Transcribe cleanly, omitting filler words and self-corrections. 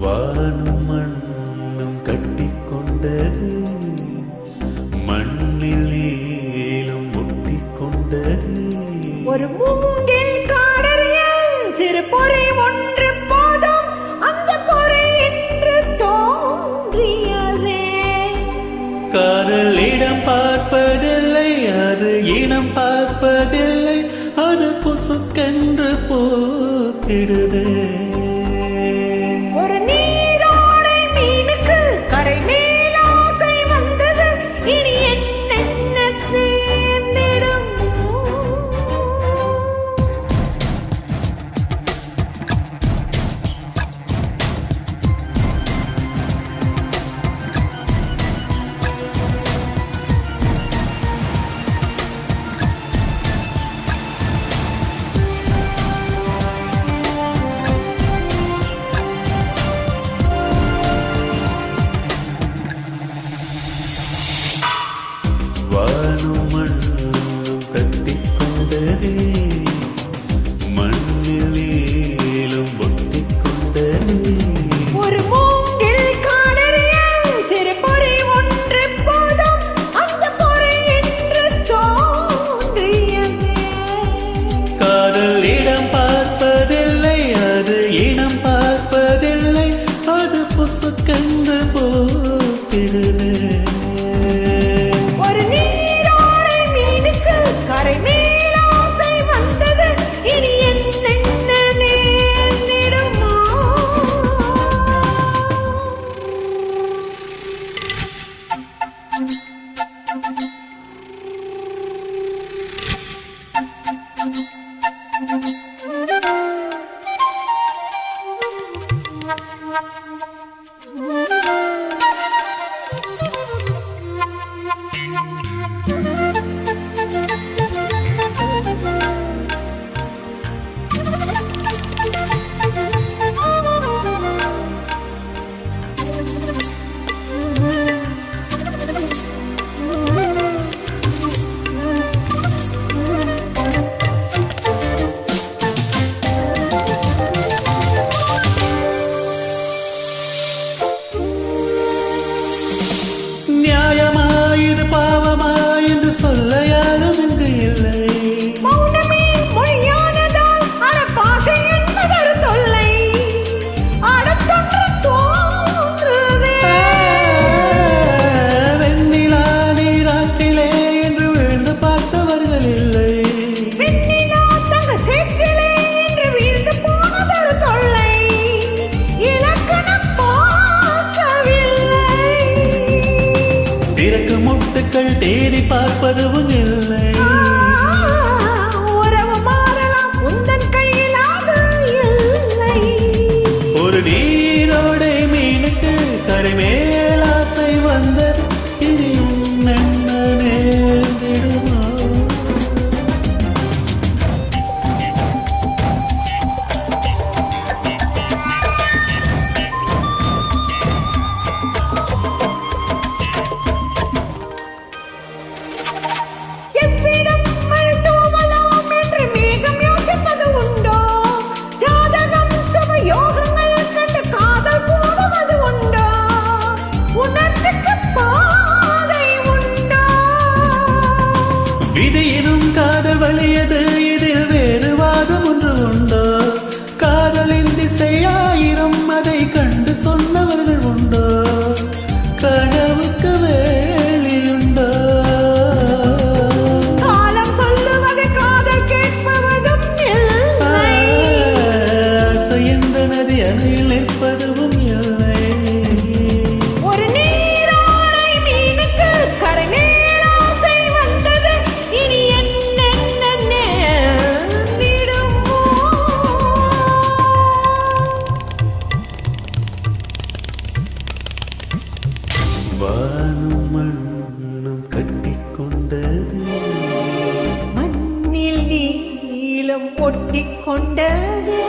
வானும் மண்ணும் கட்டிக்கொண்டது, மண்ணில் நீளும் ஒட்டிக்கொண்டது. ஒரு மூங்கில் காடறியில் சிறு பொறி ஒன்று போதும், அந்த பொறி என்று தோன்றியதே. காதல் இடம் பார்ப்பதில்லை, அது இனம் பார்ப்பதில்லை, அது புசுக்கென்று போத்திடுதே. ஒரு நீரோடை மீனுக்கு கரை மேல் ஆசை வந்தது, இனி என்னென்ன தேர்ந்திடும். வானும் மண்ணும் கட்டிக்கொண்டதே, மண்ணில் நீளும் ஒட்டிக்கொண்டதே. ஒரு மூங்கில் காடறியில் சிறு பொறி ஒன்று போதும், அந்த பொறி என்று தோன்றியதே. காதல் இடம் பார்ப்பதில்லை, அது இனம் பார்ப்பதில்லை, அது புசுக்கென்று போத்திடுதே. ஒரு நீரோடை மீனுக்கு கரை மேல் ஆசை வந்தது, இனி என்னென்ன நேர்ந்திடுமோ. நியாயமாயுது பாவமாயுது சொல்ல யாரும் இங்கு இல்லை. மௌனமே மொழியானதால் அறப்பாசை என்பதொரு தொல்லை, அடத்தொன்று தோன்றுதே. வெண்ணிலா நீராட்டிலே என்று விழுந்து பார்த்தவர்கள் இல்லை. வெண்ணிலா தங்க சேற்றிலே என்று வீழ்ந்து போனதொரு தொல்லை, இலக்கணம் பார்க்கவில்லை. திறக்கு முட்டுக்கள் தேடி பார்ப்பதும் இல்லை. உறவு மாறலாம், உந்தன் கையில் அது இல்லை. ஒரு நீரோடை மீனுக்கு கரை மேல் ஆசை வந்தது, இனி என்னென்ன நேர்ந்திடுமோ. எவ்விடம் மழை தூவலாம் என்று மேகம் யோசிப்பது உண்டோ? ஜாதகம் சுப யோகங்கள் கண்டு காதல் போடுவது உண்டோ? உணர்ச்சிக்கு பாதை உண்டோ? விதியினும் காதல் வலியது, இதில் வேறு வாதம் ஒன்று உண்டோ? காதலின் திசையாயிரம், அதை கண்டு சொன்னவர்கள் உண்டோ? கனவுக்கு வேலியுண்டோ? காலம் சொல்லுவது காதல் கேட்பவதும் இல்லை. ஆசையென்ற நதி அணையில் நிற்பதும் இல்லை. ஒரு நீரோடை மீனுக்கு கரை மேல் ஆசை வந்தது, இனி என்னென்ன நேர்ந்திடுமோ. மண்ணும் கட்டிக்கொண்டது மண்ணில் நீளம் ஒட்டிக் கொண்டது